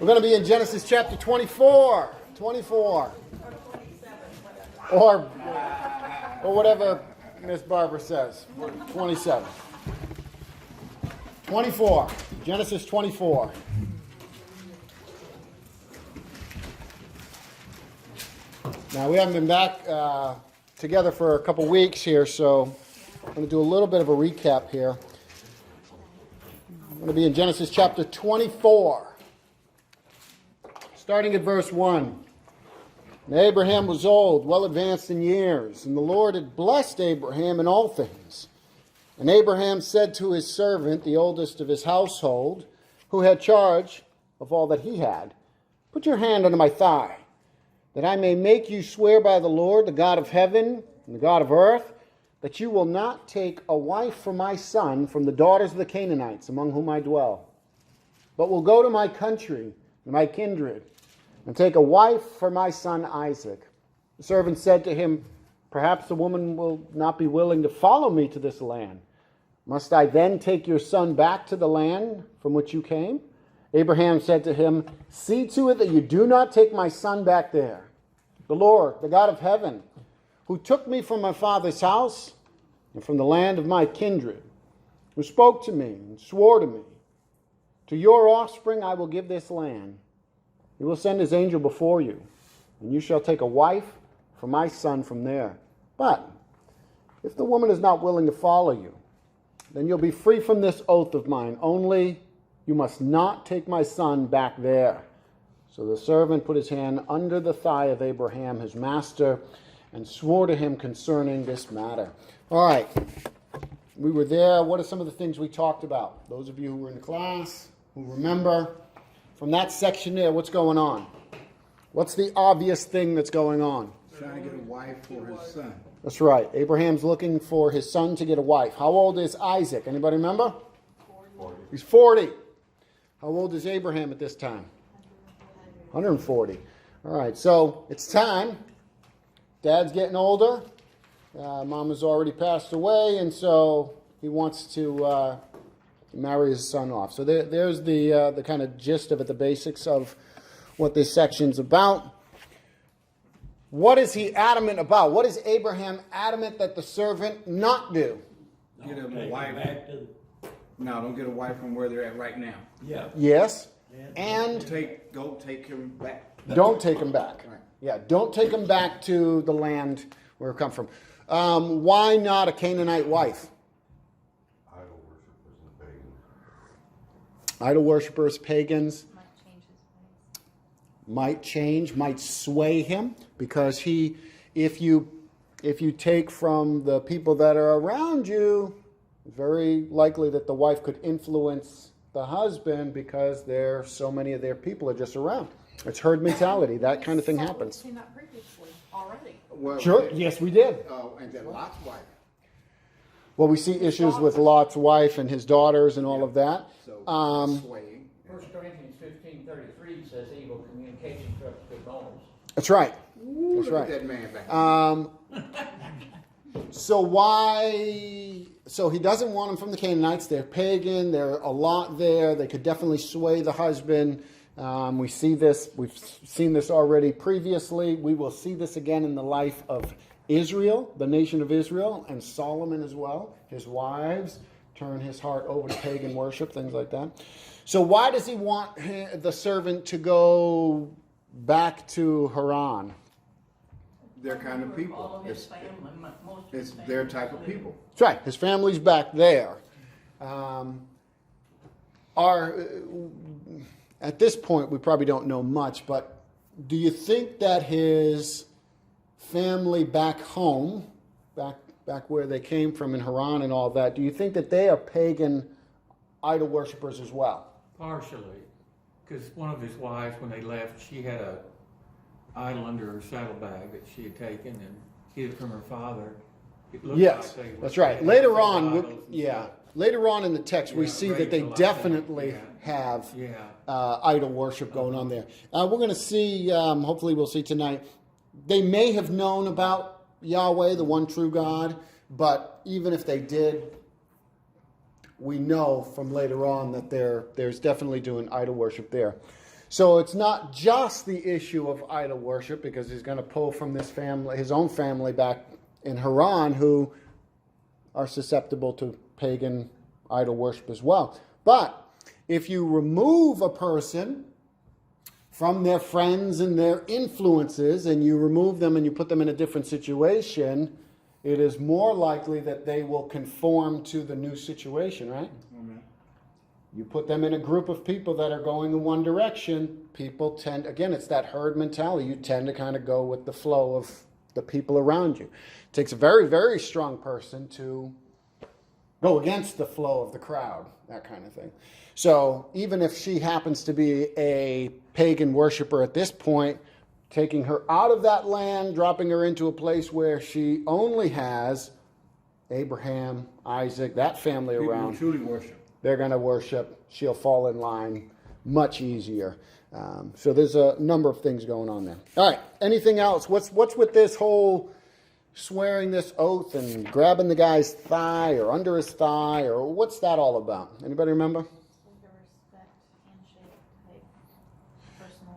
going to be in Genesis chapter 24. 24. Or whatever Miss Barbara says. 27. 24. Genesis 24. Now, we haven't been back together for a couple weeks here, so I'm going to do a little bit of a recap here. I'm going to be in Genesis chapter 24. Starting at verse 1. And Abraham was old, well advanced in years, and the Lord had blessed Abraham in all things. And Abraham said to his servant, the oldest of his household, who had charge of all that he had, "Put your hand under my thigh, that I may make you swear by the Lord, the God of heaven and the God of earth, that you will not take a wife for my son from the daughters of the Canaanites among whom I dwell, but will go to my country and my kindred, and take a wife for my son Isaac." The servant said to him, "Perhaps the woman will not be willing to follow me to this land. Must I then take your son back to the land from which you came?" Abraham said to him, "See to it that you do not take my son back there. The Lord, the God of heaven, who took me from my father's house and from the land of my kindred, who spoke to me and swore to me, to your offspring I will give this land. He will send his angel before you, and you shall take a wife for my son from there. But if the woman is not willing to follow you, then you'll be free from this oath of mine. Only you must not take my son back there." So the servant put his hand under the thigh of Abraham, his master, and swore to him concerning this matter. All right. We were there. What are some of the things we talked about? Those of you who were in the class, who remember, from that section there, what's going on? What's the obvious thing that's going on? Trying to get a wife for his son. That's right. Abraham's looking for his son to get a wife. How old is Isaac? Anybody remember? 40. He's 40. How old is Abraham at this time? 140. All right, so it's time. Dad's getting older. Mama's already passed away, and so he wants to marry his son off. So there's the kind of gist of it, the basics of what this section's about. What is he adamant about? What is Abraham adamant that the servant not do? Get him a wife. No, don't get a wife from where they're at right now. Yeah. Yes, and Go take him back. don't take him back. Right. Yeah, don't take him back to the land where it come from. Why not a Canaanite wife? Idol worshippers and pagans. Idol worshippers, pagans. Might change his ways. Might change, might sway him, because if you take from the people that are around you, it's very likely that the wife could influence the husband because so many of their people are just around. It's herd mentality. That kind of thing happens. We've seen that previously already. Well, Sure, yes, we did. And then Lot's wife. Well, we see issues with Lot's wife and his daughters and all of that. So swaying. 1 Corinthians 15:33 says evil communication corrupts good morals. That's right. Ooh, That's look right. at that man back So he doesn't want them from the Canaanites. They're pagan. There are a lot there. They could definitely sway the husband. We've seen this already previously. We will see this again in the life of Israel, the nation of Israel, and Solomon as well. His wives turn his heart over to pagan worship, things like that. So why does he want the servant to go back to Haran? Their kind of people. All of his family, most of his It's their family. type of people. That's right. His family's back there. At this point, we probably don't know much, but do you think that his family back home, back where they came from in Haran and all that, do you think that they are pagan idol worshippers as well? Partially, because one of his wives, when they left, she had a idol under her saddlebag that she had taken and hid from her father. It looked Yes, like they were that's right. pagan Later on, idols and stuff. later on in the text, we Yeah, see that they Rachel, I think, definitely yeah. have Yeah. idol worship going on there. We're going to see, hopefully we'll see tonight, they may have known about Yahweh, the one true God, but even if they did, we know from later on that there's definitely doing idol worship there. So it's not just the issue of idol worship, because he's going to pull from this family, his own family back in Haran, who are susceptible to pagan idol worship as well. But if you remove a person from their friends and their influences, and you remove them and you put them in a different situation, it is more likely that they will conform to the new situation, right? Amen. You put them in a group of people that are going in one direction, people tend, again, it's that herd mentality. You tend to kind of go with the flow of the people around you. It takes a very, very strong person to go against the flow of the crowd, that kind of thing. So even if she happens to be a pagan worshiper at this point, taking her out of that land, dropping her into a place where she only has Abraham, Isaac, that family People who around, truly worship. they're going to worship. She'll fall in line much easier. So there's a number of things going on there. All right, anything else? What's with this whole swearing this oath and grabbing the guy's thigh or under his thigh, or what's that all about? Anybody remember? Like a respect handshake type personal.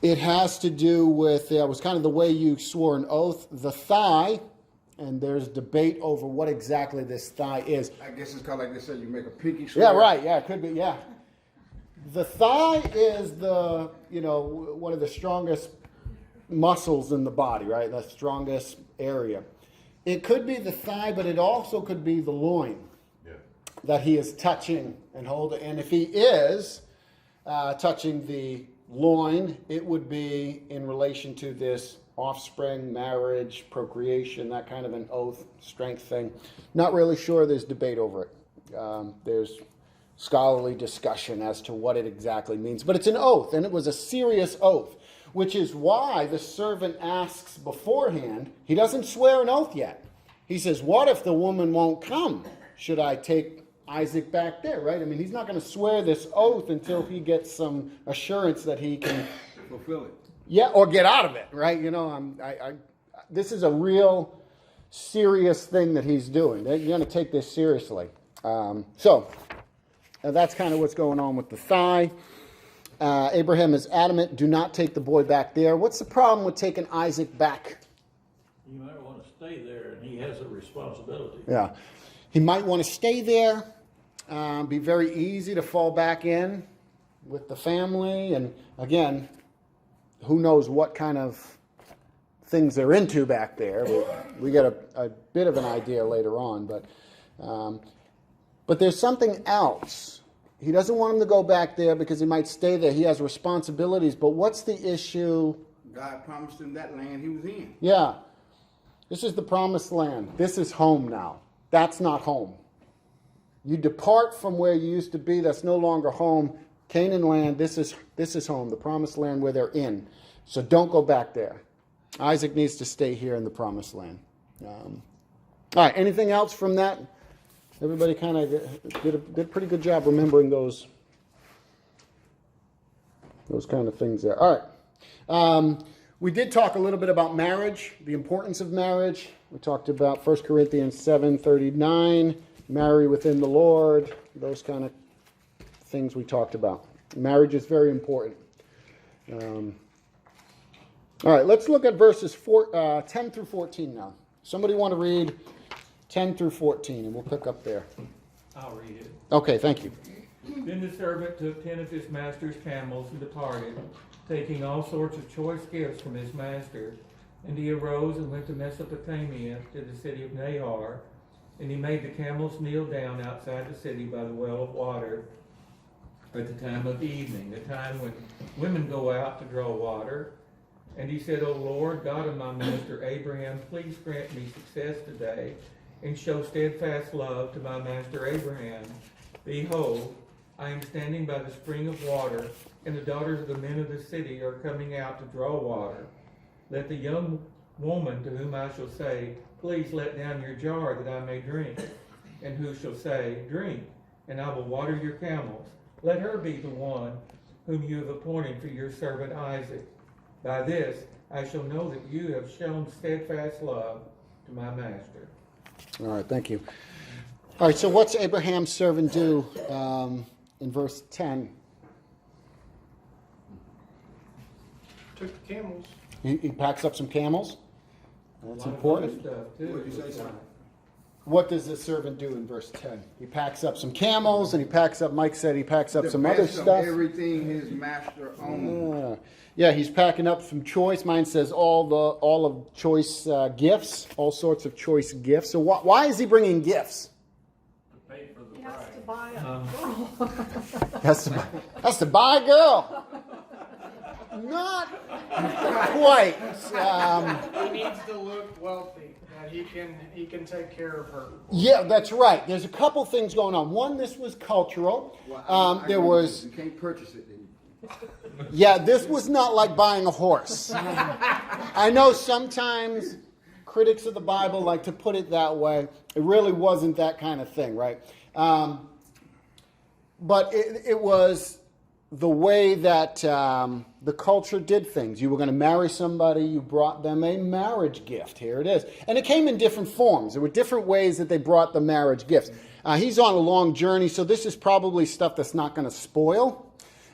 It has to do with, it was kind of the way you swore an oath, the thigh, and there's debate over what exactly this thigh is. I guess it's called, like they said, you make a pinky swear. Yeah, right, yeah, it could be, yeah. The thigh is the, one of the strongest muscles in the body, right? The strongest area. It could be the thigh, but it also could be the loin that he is touching and holding. And if he is touching the loin, it would be in relation to this offspring, marriage, procreation, that kind of an oath, strength thing. Not really sure. There's debate over it. There's scholarly discussion as to what it exactly means. But it's an oath, and it was a serious oath, which is why the servant asks beforehand. He doesn't swear an oath yet. He says, what if the woman won't come? Should I take Isaac back there, right? I mean, he's not going to swear this oath until he gets some assurance that he can Fulfill it. yeah, or get out of it, right? This is a real serious thing that he's doing. You're going to take this seriously. So that's kind of what's going on with the thigh. Abraham is adamant, do not take the boy back there. What's the problem with taking Isaac back? You might want to stay there, and he has a responsibility. Yeah. He might want to stay there. Be very easy to fall back in with the family. And again, who knows what kind of things they're into back there. We get a bit of an idea later on. But there's something else. He doesn't want him to go back there because he might stay there. He has responsibilities. But what's the issue? God promised him that land he was in. Yeah. This is the promised land. This is home now. That's not home. You depart from where you used to be. That's no longer home. Canaan land, this is home, the promised land where they're in. So don't go back there. Isaac needs to stay here in the promised land. All right, anything else from that? Everybody kind of did a pretty good job remembering those kind of things there. All right. We did talk a little bit about marriage, the importance of marriage. We talked about 1 Corinthians 7:39, marry within the Lord, those kind of things we talked about. Marriage is very important. All right, let's look at verses 10 through 14 now. Somebody want to read 10 through 14, and we'll pick up there. I'll read it. Okay, thank you. Then the servant took 10 of his master's camels and departed, taking all sorts of choice gifts from his master. And he arose and went to Mesopotamia, to the city of Nahor. And he made the camels kneel down outside the city by the well of water at the time of evening, the time when women go out to draw water. And he said, O Lord, God of my master Abraham, please grant me success today, and show steadfast love to my master Abraham. Behold, I am standing by the spring of water, and the daughters of the men of the city are coming out to draw water. Let the young woman to whom I shall say, please let down your jar that I may drink, and who shall say, drink, and I will water your camels. Let her be the one whom you have appointed for your servant Isaac. By this I shall know that you have shown steadfast love to my master. All right, thank you. All right, so what's Abraham's servant do in verse 10? took the camels. He packs up some camels. That's important. Stuff too. What'd you say, son? What does the servant do in verse 10? He packs up some camels, and he packs up, Mike said he packs up some other best of stuff. everything his master owned. Yeah, he's packing up some choice. Mine says all of choice gifts, all sorts of choice gifts. So why is he bringing gifts? To pay for the He has bride. to buy a girl. Has to buy a girl. Not quite. He needs to look wealthy, that he can take care of her. Yeah, that's right. There's a couple things going on. One, this was cultural. Well, I There agree with was, you. You can't purchase it. Then. yeah, this was not like buying a horse. I know sometimes critics of the Bible like to put it that way. It really wasn't that kind of thing, right? But it was the way that the culture did things. You were going to marry somebody, you brought them a marriage gift. Here it is. And it came in different forms. There were different ways that they brought the marriage gifts. He's on a long journey, so this is probably stuff that's not going to spoil.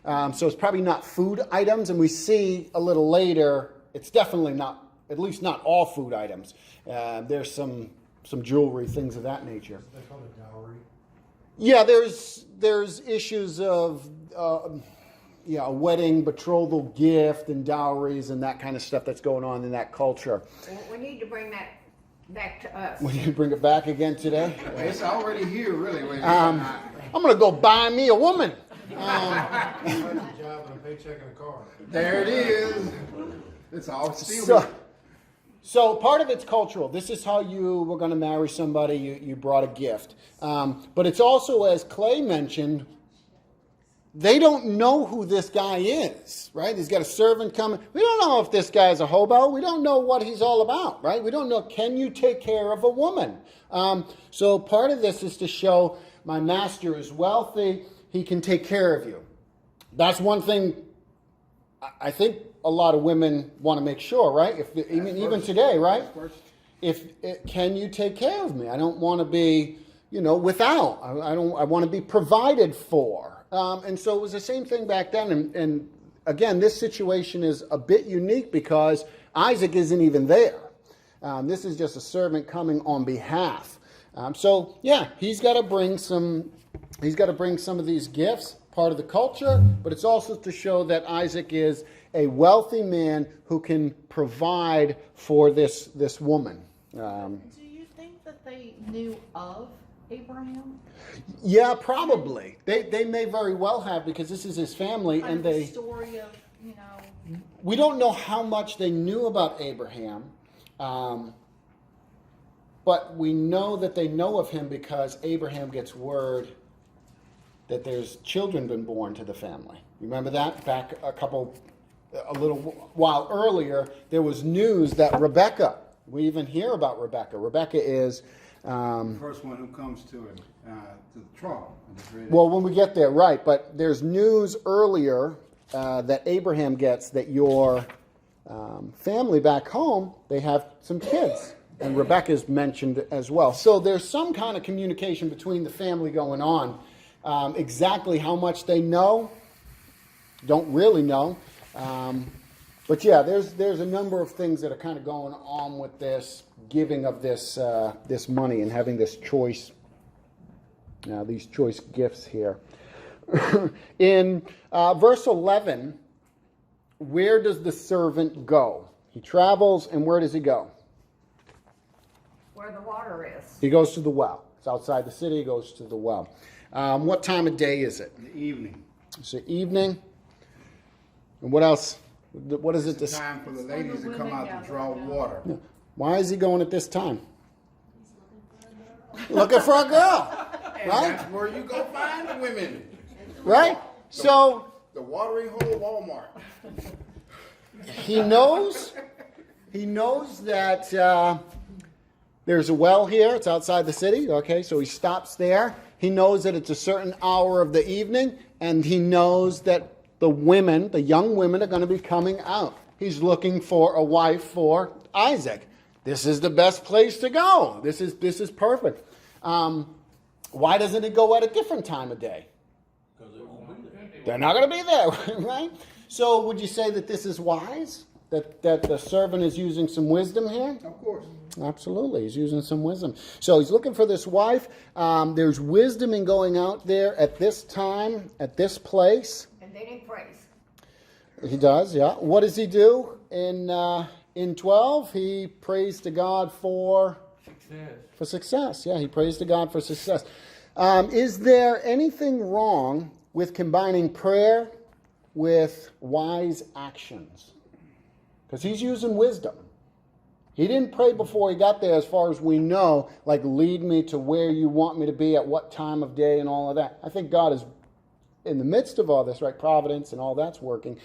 So it's probably not food items, and we see a little later, it's definitely not, at least not all food items. There's some jewelry, things of that nature. They call it dowry. Yeah, there's issues of a wedding, betrothal gift, and dowries, and that kind of stuff that's going on in that culture. We need to bring that back to us. We need to bring it back again today. It's already here, really. Wait a minute. I'm going to go buy me a woman. Job and a paycheck and a car. There it is. It's all still. So part of it's cultural. This is how you were going to marry somebody. You brought a gift. But it's also, as Clay mentioned, they don't know who this guy is, right? He's got a servant coming. We don't know if this guy's a hobo. We don't know what he's all about, right? We don't know, can you take care of a woman? So part of this is to show my master is wealthy. He can take care of you. That's one thing I think a lot of women want to make sure, right? Even today, right? Can you take care of me? I don't want to be, without. I want to be provided for. And so it was the same thing back then. And again, this situation is a bit unique because Isaac isn't even there. This is just a servant coming on behalf. He's got to bring some. He's got to bring some of these gifts, part of the culture, but it's also to show that Isaac is a wealthy man who can provide for this woman. Do you think that they knew of Abraham? Yeah, probably. They may very well have, because this is his family, Kind and of the story of, we don't know how much they knew about Abraham, but we know that they know of him because Abraham gets word that there's children been born to the family. Remember that? Back a little while earlier, there was news that Rebecca, we even hear about Rebecca. Rebecca is... the first one who comes to him, to the throne. Well, when we get there, right. But there's news earlier that Abraham gets that your family back home, they have some kids. And Rebecca's mentioned as well. So there's some kind of communication between the family going on. Exactly how much they know, don't really know. But yeah, there's a number of things that are kind of going on with this giving of this money and having this choice, these choice gifts here. In verse 11, where does the servant go? He travels, and where does he go? Where the water is. He goes to the well. It's outside the city. He goes to the well. What time of day is it? In the evening. It's the evening. And what else? What is it? It's time for the ladies to come out to draw water. Why is he going at this time? Looking for a girl. And Right? that's where you go find the women. Right? So The watering hole Walmart. he knows that there's a well here. It's outside the city. Okay, so he stops there. He knows that it's a certain hour of the evening, and he knows that the young women are going to be coming out. He's looking for a wife for Isaac. This is the best place to go. This is perfect. Why doesn't he go at a different time of day? Because it won't be there. They're not going to be there, right? So would you say that this is wise? That the servant is using some wisdom here? Of course. Absolutely, he's using some wisdom. So he's looking for this wife. There's wisdom in going out there at this time, at this place. And then he prays. He does, yeah. What does he do in 12? He prays to God for success. Yeah, he prays to God for success. Is there anything wrong with combining prayer with wise actions? Because he's using wisdom. He didn't pray before he got there, as far as we know, like lead me to where you want me to be at what time of day and all of that. I think God is in the midst of all this, right? Providence and all that's working.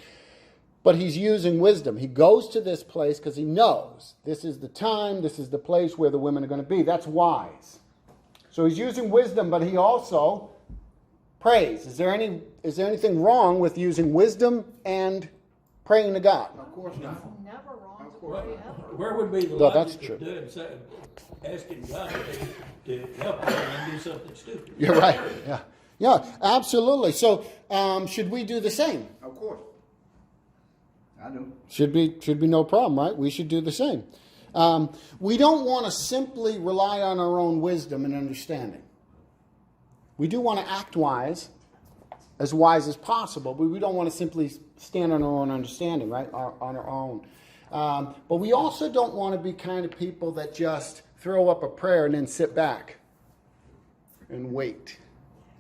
But he's using wisdom. He goes to this place because he knows this is the time, this is the place where the women are going to be. That's wise. So he's using wisdom, but he also prays. Is there anything wrong with using wisdom and praying to God? Of course not. It's never wrong Of to course. pray ever. Where would be the No, that's logic true. of doing asking God to help you and do something stupid? You're right. Yeah. Yeah, absolutely. So should we do the same? Of course. I do. Should be no problem, right? We should do the same. We don't want to simply rely on our own wisdom and understanding. We do want to act wise as possible, but we don't want to simply stand on our own understanding, right? On our own. But we also don't want to be kind of people that just throw up a prayer and then sit back and wait.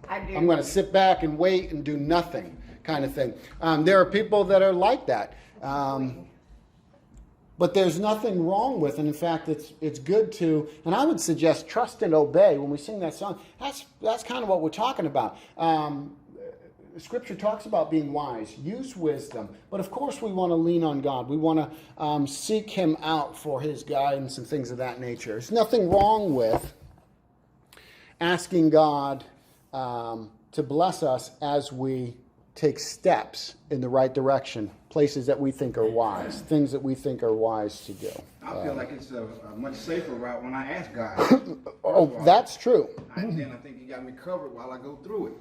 I do. I'm going to sit back and wait and do nothing kind of thing. There are people that are like that. But there's nothing wrong with, and in fact, it's good to, and I would suggest trust and obey. When we sing that song, that's kind of what we're talking about. Scripture talks about being wise. Use wisdom. But of course, we want to lean on God. We want to seek Him out for His guidance and things of that nature. There's nothing wrong with asking God to bless us as we take steps in the right direction, places that we think are wise, things that we think are wise to do. I feel like it's a much safer route when I ask God. Oh, that's true. Then I think He got me covered while I go through it.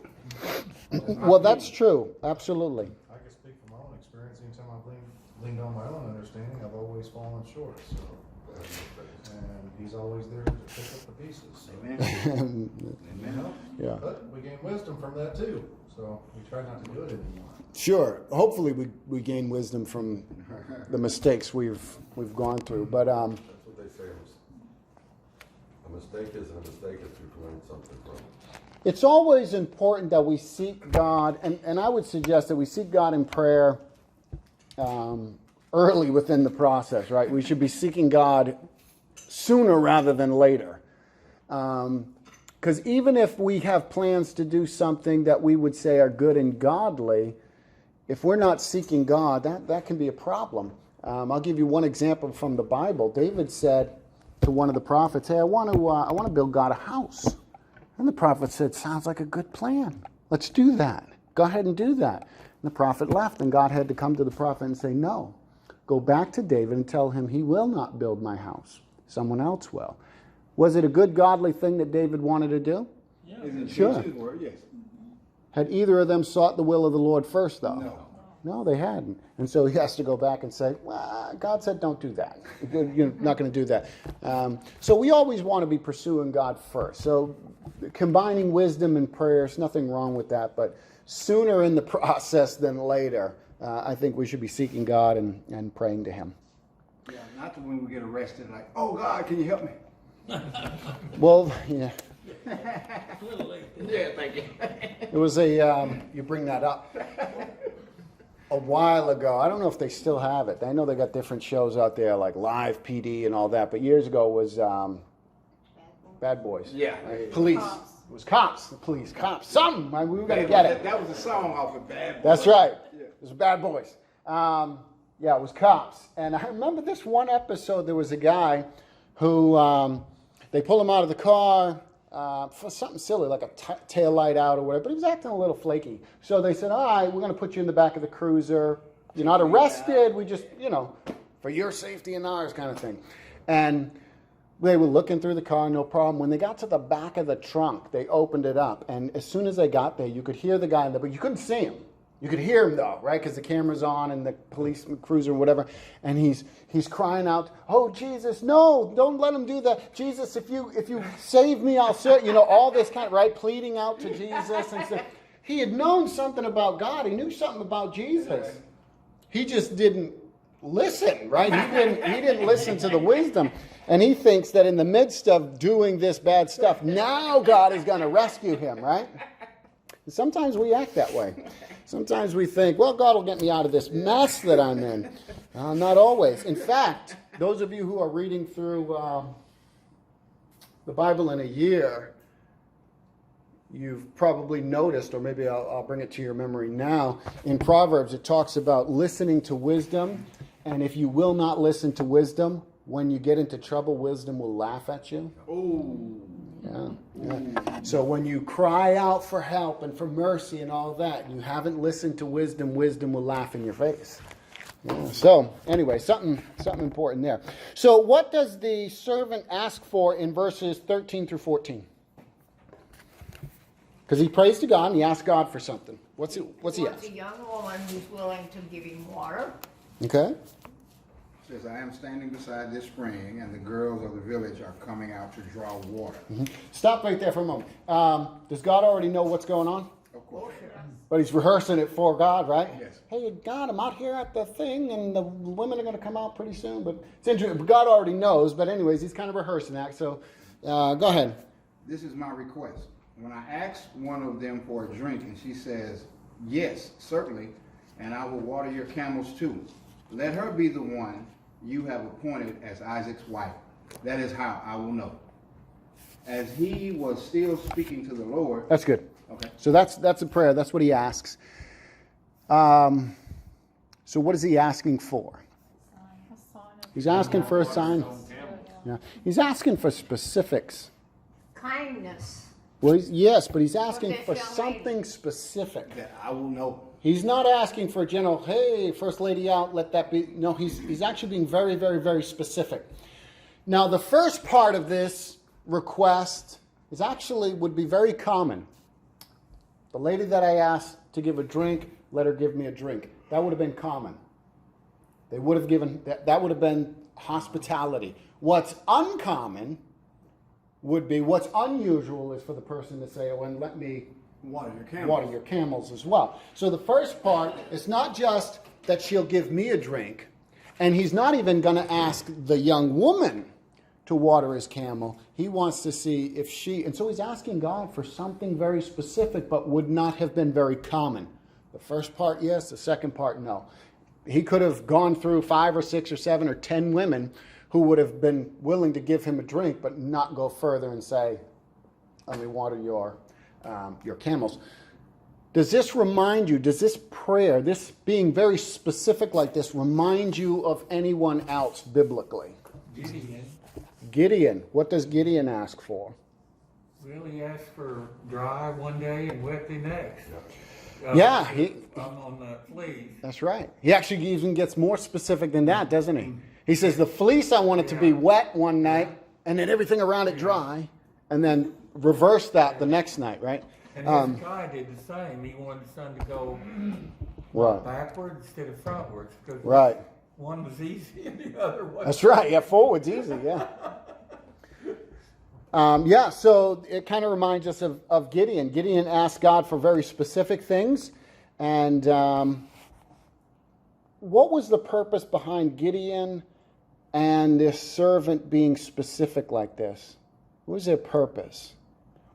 Well, that's true. Absolutely. I can speak from my own experience. Anytime I've leaned on my own understanding, I've always fallen short. So, and He's always there to pick up the pieces. Amen. Amen. Yeah. But we gain wisdom from that too. So we try not to do it anymore. Sure. Hopefully, we gain wisdom from the mistakes we've gone through. But That's what they say. A mistake isn't a mistake if you've learned something from it. it's always important that we seek God, and I would suggest that we seek God in prayer early within the process. Right? We should be seeking God sooner rather than later. Because even if we have plans to do something that we would say are good and godly, if we're not seeking God, that can be a problem. I'll give you one example from the Bible. David said to one of the prophets, "Hey, I want to build God a house." And the prophet said, "Sounds like a good plan. Let's do that. Go ahead and do that." And the prophet left, and God had to come to the prophet and say, "No, go back to David and tell him he will not build my house. Someone else will." Was it a good, godly thing that David wanted to do? Yeah. Isn't Sure. Jesus' word? Yes. Had either of them sought the will of the Lord first, though? No. No, they hadn't. And so he has to go back and say, well, God said don't do that. You're not going to do that. So we always want to be pursuing God first. So combining wisdom and prayer, there's nothing wrong with that. But sooner in the process than later, I think we should be seeking God and praying to Him. Yeah, not to when we get arrested, like, oh God, can you help me? Well, yeah. A little late. Yeah, thank you. It was you bring that up. A while ago, I don't know if they still have it. I know they got different shows out there like Live PD and all that, but years ago it was Bad Boys. Yeah. Police. Cops. It was cops. The police. Cops. Something. We were going to get it. That was a song off of Bad Boys. That's right. Yeah. It was Bad Boys. Yeah, it was cops. And I remember this one episode, there was a guy who, they pull him out of the car for something silly, like a tail light out or whatever, but he was acting a little flaky. So they said, all right, we're going to put you in the back of the cruiser. You're not arrested. We just, for your safety and ours kind of thing. And they were looking through the car, no problem. When they got to the back of the trunk, they opened it up. And as soon as they got there, you could hear the guy in there, but you couldn't see him. You could hear him though, right? Because the camera's on and the police cruiser or whatever. And he's crying out, "Oh, Jesus, no, don't let him do that. Jesus, if you save me, I'll serve." You know, all this kind of, right? Pleading out to Jesus and stuff. He had known something about God. He knew something about Jesus. He just didn't listen, right? He didn't listen to the wisdom. And he thinks that in the midst of doing this bad stuff, now God is going to rescue him, right? And sometimes we act that way. Sometimes we think, well, God will get me out of this mess that I'm in. Not always. In fact, those of you who are reading through the Bible in a year, you've probably noticed, or maybe I'll bring it to your memory now, in Proverbs it talks about listening to wisdom, and if you will not listen to wisdom, when you get into trouble, wisdom will laugh at you. Ooh. Yeah. So when you cry out for help and for mercy and all that, and you haven't listened to wisdom, wisdom will laugh in your face. Yeah. So anyway, something important there. So what does the servant ask for in verses 13 through 14? Because he prays to God and he asks God for something. What's he Wants ask? a young woman who's willing to give him water. Okay. Says, I am standing beside this spring, and the girls of the village are coming out to draw water. Mm-hmm. Stop right there for a moment. Does God already know what's going on? Of course. But he's rehearsing it for God, right? Yes. Hey, God, I'm out here at the thing, and the women are going to come out pretty soon. But it's interesting. God already knows. But anyways, he's kind of rehearsing that. So go ahead. This is my request. When I ask one of them for a drink, and she says, yes, certainly, and I will water your camels too. Let her be the one you have appointed as Isaac's wife. That is how I will know. As he was still speaking to the Lord. That's good. Okay. So that's a prayer. That's what he asks. So what is he asking for? He's asking for a sign. Yeah. He's asking for specifics. Kindness. Well, yes, but he's asking Okay, for shall we- something specific. That I will know. He's not asking for a general, hey, first lady out, let that be. No, he's actually being very, very, very specific. Now, the first part of this request is actually would be very common. The lady that I asked to give a drink, let her give me a drink. That would have been common. They would have given, that would have been hospitality. What's uncommon would be, what's unusual is for the person to say, oh, and let me Water your camels. water your camels as well. So the first part is not just that she'll give me a drink, and he's not even going to ask the young woman to water his camel. He wants to see if she, and so he's asking God for something very specific, but would not have been very common. The first part, yes. The second part, no. He could have gone through 5 or 6 or 7 or 10 women who would have been willing to give him a drink, but not go further and say, let me water your camels. Does this remind you, does this prayer, this being very specific like this, remind you of anyone else biblically? Gideon. What does Gideon ask for? Well, he asked for dry one day and wet the next. Yeah, I'm on the fleece. that's right. He actually even gets more specific than that, doesn't he? He says, the fleece, I want it to be wet one night, and then everything around it dry, and then reverse that the next night, right? And Hezekiah did the same. He wanted the sun to go Right. backward instead of frontwards. Because Right. one was easy and the other was. That's right. Yeah, forward's easy, yeah. So it kind of reminds us of Gideon. Gideon asked God for very specific things. And what was the purpose behind Gideon and this servant being specific like this? What was their purpose?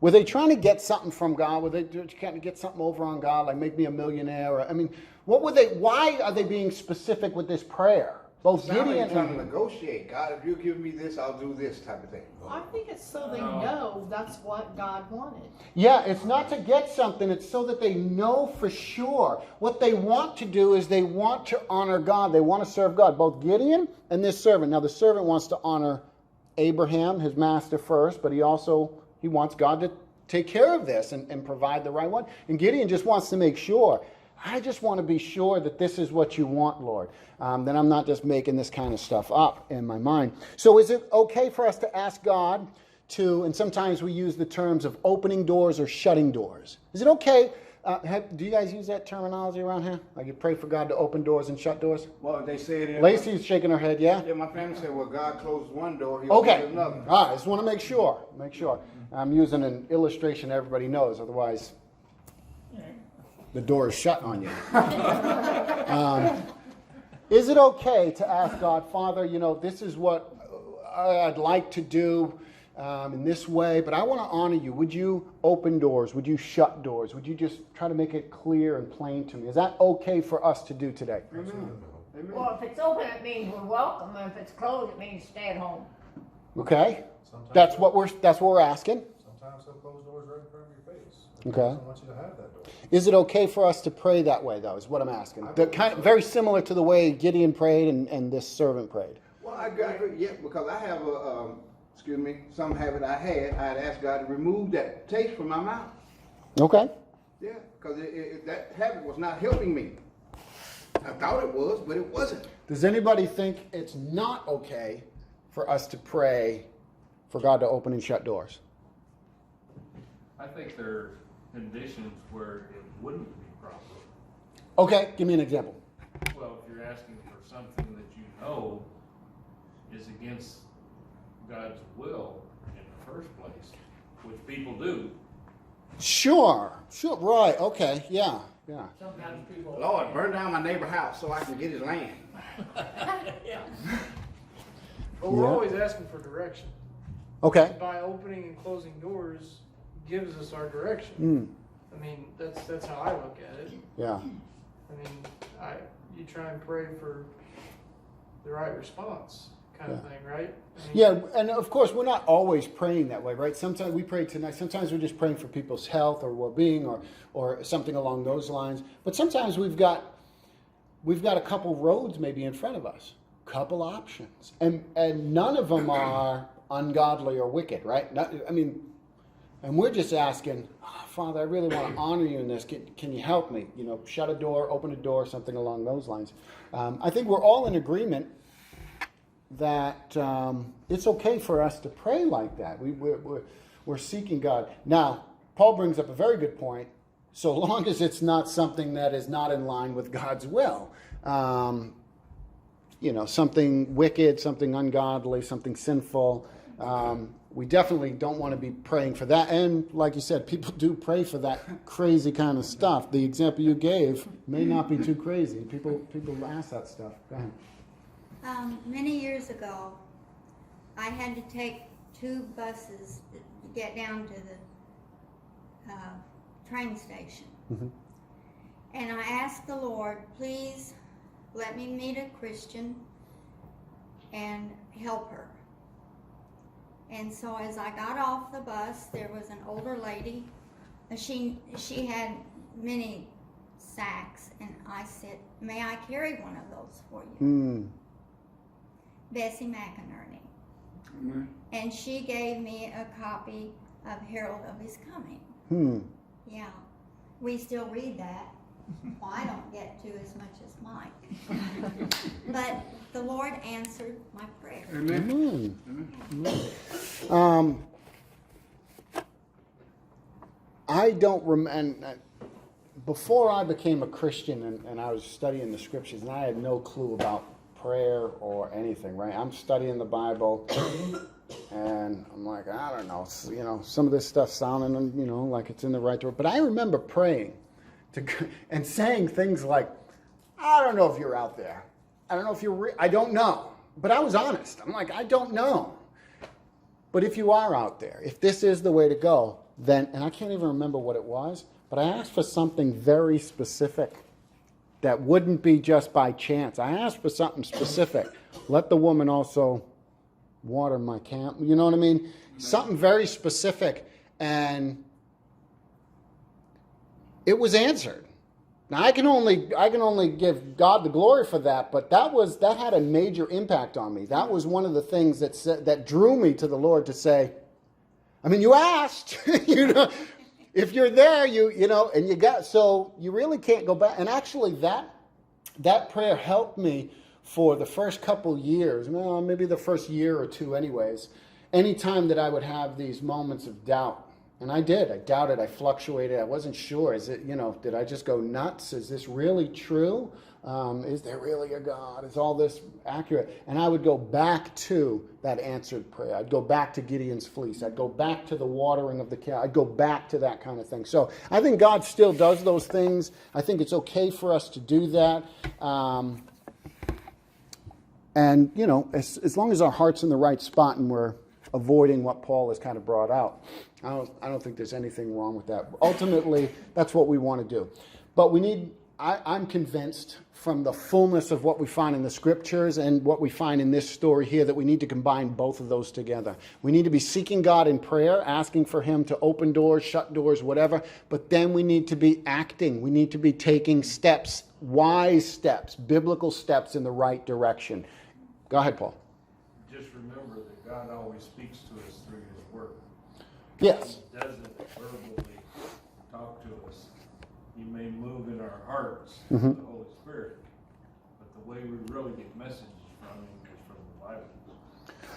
Were they trying to get something from God? Were they trying to get something over on God, like make me a millionaire? Or, I mean, what were they? Why are they being specific with this prayer? Both Sound like Gideon you're trying to and negotiate. God, if you give me this, I'll do this type of thing. I think it's so they know that's what God wanted. yeah, it's not to get something. It's so that they know for sure. What they want to do is they want to honor God. They want to serve God. Both Gideon and this servant. Now, the servant wants to honor Abraham, his master, first, but he wants God to take care of this and provide the right one. And Gideon just wants to make sure. I just want to be sure that this is what you want, Lord. That I'm not just making this kind of stuff up in my mind. So is it okay for us to ask God to, and sometimes we use the terms of opening doors or shutting doors. Is it okay Do you guys use that terminology around here? Like you pray for God to open doors and shut doors? Well, they said it. Lacey's shaking her head, yeah? Yeah, my family said, well, God closes one door, He'll Okay. open another. All right, I just want to make sure. I'm using an illustration everybody knows, otherwise the door is shut on you. Is it okay to ask God, Father, this is what I'd like to do in this way, but I want to honor you. Would you open doors? Would you shut doors? Would you just try to make it clear and plain to me? Is that okay for us to do today? Amen. Well, if it's open, it means we're welcome, and if it's closed, it means stay at home. Okay? Sometimes- That's what we're asking. Sometimes they'll close doors right in front of your face. Okay. They don't want you to have that door. Is it okay for us to pray that way, though, is what I'm asking? Very similar to the way Gideon prayed and this servant prayed. Well, because I have some habit I had asked God to remove that taste from my mouth. Okay. Yeah, because that habit was not helping me. I thought it was, but it wasn't. Does anybody think it's not okay for us to pray for God to open and shut doors? I think there are conditions where it wouldn't be proper. Okay, give me an example. Well, if you're asking for something that you know is against God's will in the first place, which people do. Sure, right, okay, yeah. Sometimes people. Lord, burn down my neighbor's house so I can get his land. But we're Yeah. always asking for direction. Okay. By opening and closing doors gives us our direction. Mm, I mean, that's how I look at it. yeah. I mean, you try and pray for the right response, kind of thing, right? I mean, Yeah, and of course, we're not always praying that way, right? Sometimes we pray tonight. Sometimes we're just praying for people's health or well-being or something along those lines. But sometimes we've got a couple roads maybe in front of us, couple options, and none of them are ungodly or wicked, right? And we're just asking, Father, I really want to honor you in this. Can you help me? Shut a door, open a door, something along those lines. I think we're all in agreement that it's okay for us to pray like that. We're seeking God. Now, Paul brings up a very good point. So long as it's not something that is not in line with God's will, something wicked, something ungodly, something sinful. We definitely don't want to be praying for that. And like you said, people do pray for that crazy kind of stuff. The example you gave may not be too crazy. People ask that stuff. Go ahead. Many years ago, I had to take 2 buses to get down to the train station. Mm-hmm. And I asked the Lord, please let me meet a Christian and help her. And so as I got off the bus, there was an older lady. She had many sacks, and I said, may I carry one of those for you? Mm. Bessie McInerney. Mm-hmm. And she gave me a copy of Herald of His Coming. Yeah. We still read that. Well, I don't get to as much as Mike. But the Lord answered my prayer. Amen. I don't remember. Before I became a Christian and I was studying the scriptures, and I had no clue about prayer or anything, right? I'm studying the Bible, and I'm like, I don't know, some of this stuff sounding, like it's in the right direction. But I remember praying and saying things like, I don't know if you're out there. I don't know if you're I don't know. But I was honest. I'm like, I don't know. But if you are out there, if this is the way to go, then, and I can't even remember what it was, but I asked for something very specific that wouldn't be just by chance. I asked for something specific. Let the woman also water my camp. You know what I mean? Something very specific. And it was answered. Now I can only give God the glory for that, but that had a major impact on me. That was one of the things that drew me to the Lord to say, I mean, you asked, if you're there, and you got, so you really can't go back. And actually that prayer helped me for the first couple years, well, maybe the first year or two anyways, anytime that I would have these moments of doubt And I did. I doubted. I fluctuated. I wasn't sure. Is it, did I just go nuts? Is this really true? Is there really a God? Is all this accurate? And I would go back to that answered prayer. I'd go back to Gideon's fleece. I'd go back to the watering of the cow. I'd go back to that kind of thing. So I think God still does those things. I think it's okay for us to do that. And, as long as our heart's in the right spot and we're avoiding what Paul has kind of brought out, I don't think there's anything wrong with that. Ultimately, that's what we want to do. But I'm convinced from the fullness of what we find in the scriptures and what we find in this story here that we need to combine both of those together. We need to be seeking God in prayer, asking for him to open doors, shut doors, whatever. But then we need to be acting. We need to be taking steps, wise steps, biblical steps in the right direction. Go ahead, Paul. Just remember that God always speaks to us through his word. Yes. He doesn't verbally talk to us. He may move in our hearts through the Holy Spirit, but the way we really get messages from him is from the Bible.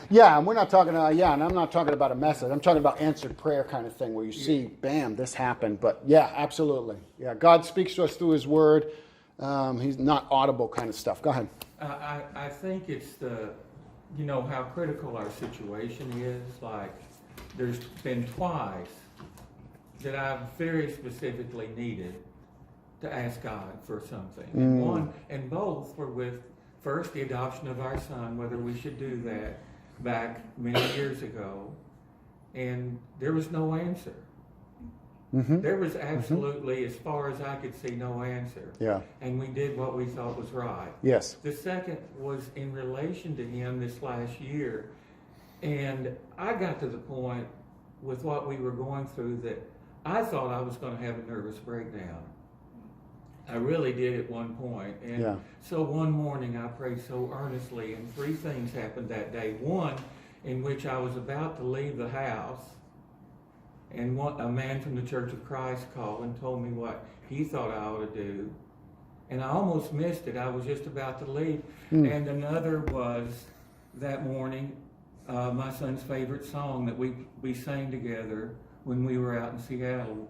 Yeah, and we're not talking and I'm not talking about a message. I'm talking about answered prayer kind of thing where you see, bam, this happened. But yeah, absolutely. Yeah, God speaks to us through his word. He's not audible kind of stuff. Go ahead. I think it's how critical our situation is. Like, there's been twice that I've very specifically needed to ask God for something. And both were with, first, the adoption of our son, whether we should do that back many years ago, and there was no answer. There was absolutely, as far as I could see, no answer. Yeah. And we did what we thought was right. Yes. The second was in relation to him this last year. And I got to the point with what we were going through that I thought I was going to have a nervous breakdown. I really did at one point. And so one morning I prayed so earnestly, and three things happened that day. One, in which I was about to leave the house, and a man from the Church of Christ called and told me what he thought I ought to do. And I almost missed it. I was just about to leave. And another was that morning, my son's favorite song that we sang together when we were out in Seattle.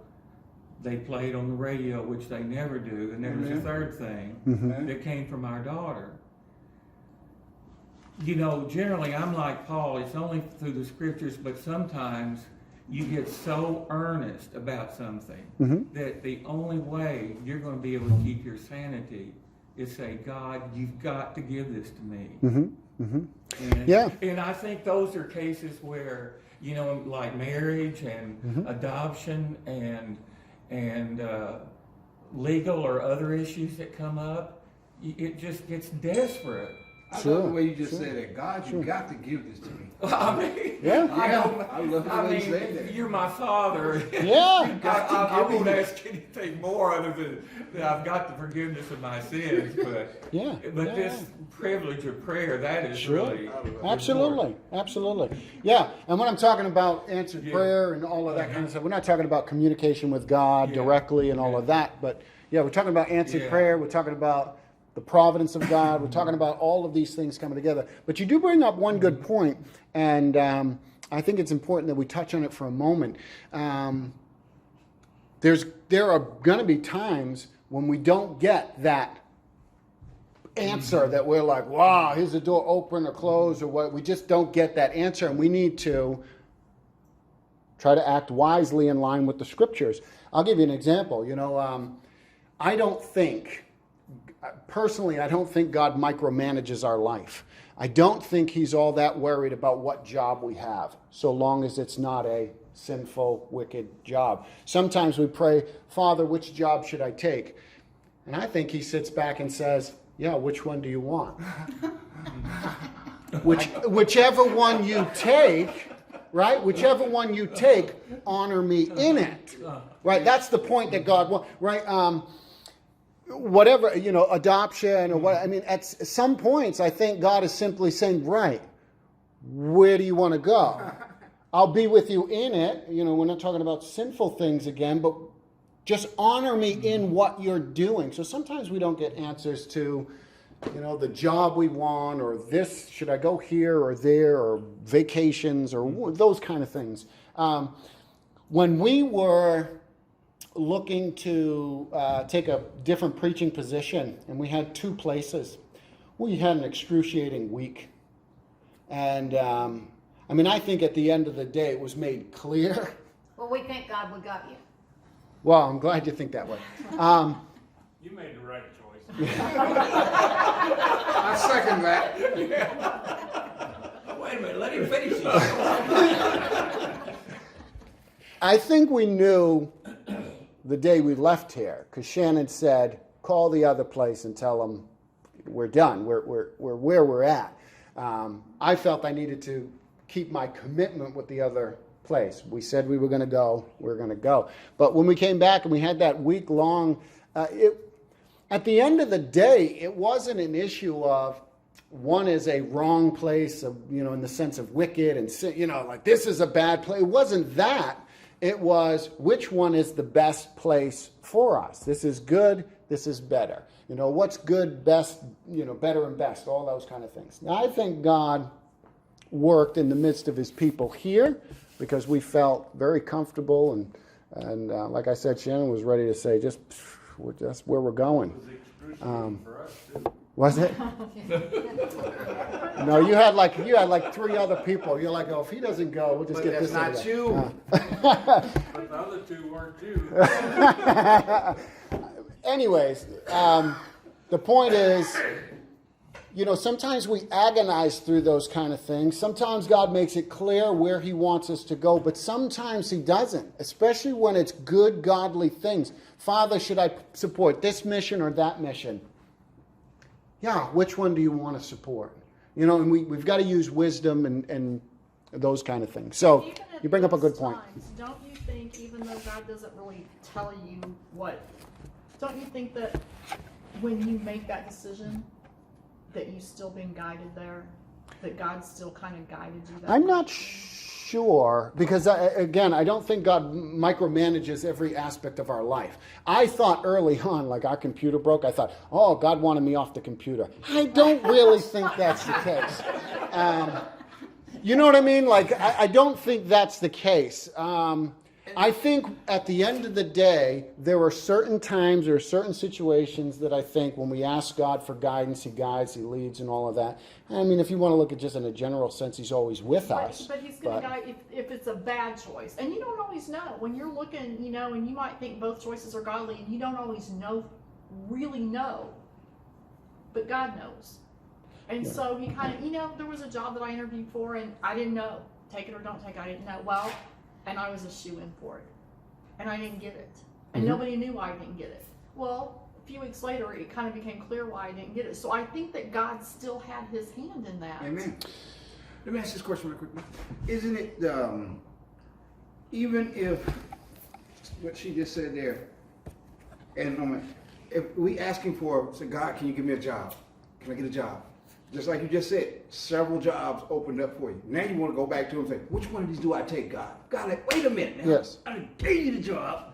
They played on the radio, which they never do. And there was a third thing that came from our daughter. Generally I'm like Paul, it's only through the scriptures, but sometimes you get so earnest about something that the only way you're going to be able to keep your sanity is say, God, you've got to give this to me. And I think those are cases where, like marriage and adoption and legal or other issues that come up, it just gets desperate. I love the way you just said that. God, you got to give this to me. I mean, I love the way you said that. You're my father. Yeah. I won't ask anything more other than that I've got the forgiveness of my sins. But this privilege of prayer, that is really absolutely. Yeah, and when I'm talking about answered prayer and all of that kind of stuff, we're not talking about communication with God directly and all of that. But we're talking about answered prayer. We're talking about the providence of God. We're talking about all of these things coming together. But you do bring up one good point, and I think it's important that we touch on it for a moment. There are going to be times when we don't get that answer that we're like, wow, here's the door open or closed or what. We just don't get that answer, and we need to try to act wisely in line with the scriptures. I'll give you an example. Personally, I don't think God micromanages our life. I don't think he's all that worried about what job we have, so long as it's not a sinful, wicked job. Sometimes we pray, Father, which job should I take? And I think he sits back and says, which one do you want? Whichever one you take, right? Whichever one you take, honor me in it. Right? That's the point that God wants, right? Whatever, adoption or what, at some points, I think God is simply saying, right, where do you want to go? I'll be with you in it. We're not talking about sinful things again, but just honor me in what you're doing. So sometimes we don't get answers to, the job we want, or this, should I go here or there, or vacations, or those kind of things. when we were looking to take a different preaching position, and we had 2 places, we had an excruciating week. And I think at the end of the day, it was made clear. Well, we thank God we got you. Well, I'm glad you think that way. You made the right choice. I second that. Wait a minute, let him finish it. I think we knew the day we left here, because Shannon said, call the other place and tell them we're done, we're where we're at. I felt I needed to keep my commitment with the other place. We said we were going to go, we were going to go. But when we came back and we had that week-long, at the end of the day, it wasn't an issue of one is a wrong place, of, in the sense of wicked and sin, like this is a bad place. It wasn't that. It was which one is the best place for us. This is good, this is better. What's good, best, better and best, all those kind of things. Now, I think God worked in the midst of his people here because we felt very comfortable and like I said, Shannon was ready to say, just where we're going. It was excruciating for us too. Was it? No, you had like 3 other people. You're like, oh, if he doesn't go, we'll just But get that's this. not you. But the other 2 weren't you. Anyways, the point is, sometimes we agonize through those kind of things. Sometimes God makes it clear where he wants us to go, but sometimes he doesn't, especially when it's good, godly things. Father, should I support this mission or that mission? Yeah, which one do you want to support? And we've got to use wisdom and those kind of things. So Even at you bring up a those good point. times, don't you think, even though God doesn't really tell you what, don't you think that when you make that decision, that you've still been guided there? That God still kind of guided you that I'm way? not sure, because again, I don't think God micromanages every aspect of our life. I thought early on, like our computer broke, I thought, oh, God wanted me off the computer. I don't really think that's the case. You know what I mean? Like, I don't think that's the case. I think at the end of the day, there are certain times or certain situations that I think when we ask God for guidance, he guides, he leads, and all of that. If you want to look at just in a general sense, he's always with us. But he's going to guide if it's a bad choice. And you don't always know. When you're looking, and you might think both choices are godly, and you don't always really know. But God knows. And so he kind of, there was a job that I interviewed for, and I didn't know. Take it or don't take it. I didn't know. Well, and I was a shoo-in for it. And I didn't get it. And nobody knew why I didn't get it. Well, a few weeks later, it kind of became clear why I didn't get it. So I think that God still had his hand in that. Amen. Let me ask this question real quick. Isn't it, even if what she just said there, and if we asking for, say, God, can you give me a job? Can I get a job? Just like you just said, several jobs opened up for you. Now you want to go back to him and say, which one of these do I take, God? God, like, wait a minute now. Yes. I didn't pay you the job.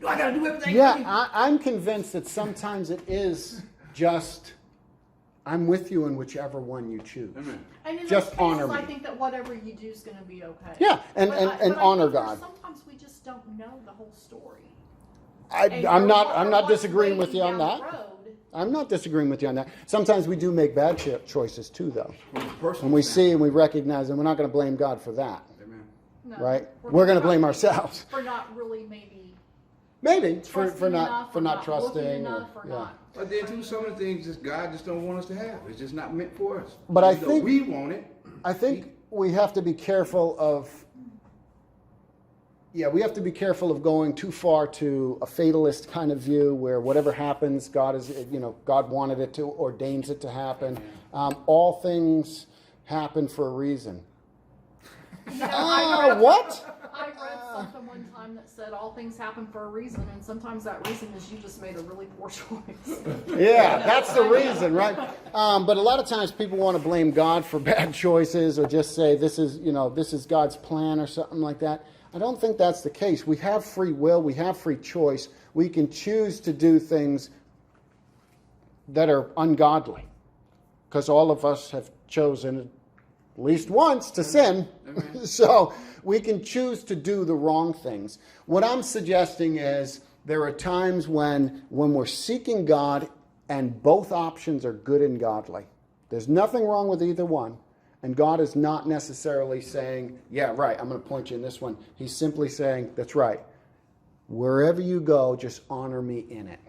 Do I got to do everything? Yeah, I'm convinced that sometimes it is just, I'm with you in whichever one you choose. Amen. And in Just those honor cases, me. I think that whatever you do is going to be okay. Yeah, and But honor I think God. sometimes we just don't know the whole story. I'm not what's disagreeing with you waiting on down that. the road. I'm not disagreeing with you on that. Sometimes we do make bad choices too, though. From a personal When we see standpoint. and we recognize, and we're not going to blame God for that, Amen. No, right? We're going to blame ourselves. For not really maybe Maybe for trusting enough, not or not trusting. looking enough, or yeah. not. But then too, some of the things that God just don't want us to have. It's just not meant for us. But I Even though think- we want it. I think we have to be careful of. Yeah, we have to be careful of going too far to a fatalist kind of view where whatever happens, God wanted it to, ordains it to happen. All things happen for a reason. What? I read something one time that said all things happen for a reason, and sometimes that reason is you just made a really poor choice. Yeah, that's the reason, right? But a lot of times people want to blame God for bad choices or just say this is God's plan or something like that. I don't think that's the case. We have free will. We have free choice. We can choose to do things that are ungodly because all of us have chosen at least once to sin. Amen. So we can choose to do the wrong things. What I'm suggesting is there are times when we're seeking God and both options are good and godly. There's nothing wrong with either one. And God is not necessarily saying, yeah, right, I'm going to point you in this one. He's simply saying, that's right. Wherever you go, just honor me in it.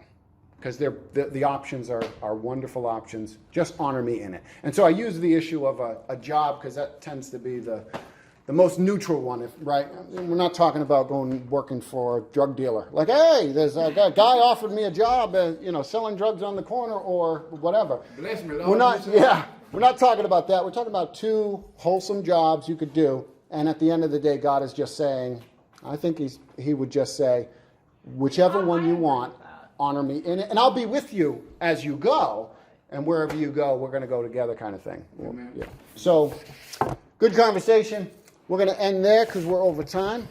Because the options are wonderful options. Just honor me in it. And so I use the issue of a job because that tends to be the most neutral one, right? We're not talking about working for a drug dealer. Like, hey, there's a guy offered me a job, selling drugs on the corner or whatever. Bless me, Lord. We're not talking about that. We're talking about two wholesome jobs you could do. And at the end of the day, God is just saying, I think he would just say, whichever one you want, honor me in it. And I'll be with you as you go. And wherever you go, we're going to go together kind of thing. Amen. Yeah. So, good conversation. We're going to end there because we're over time.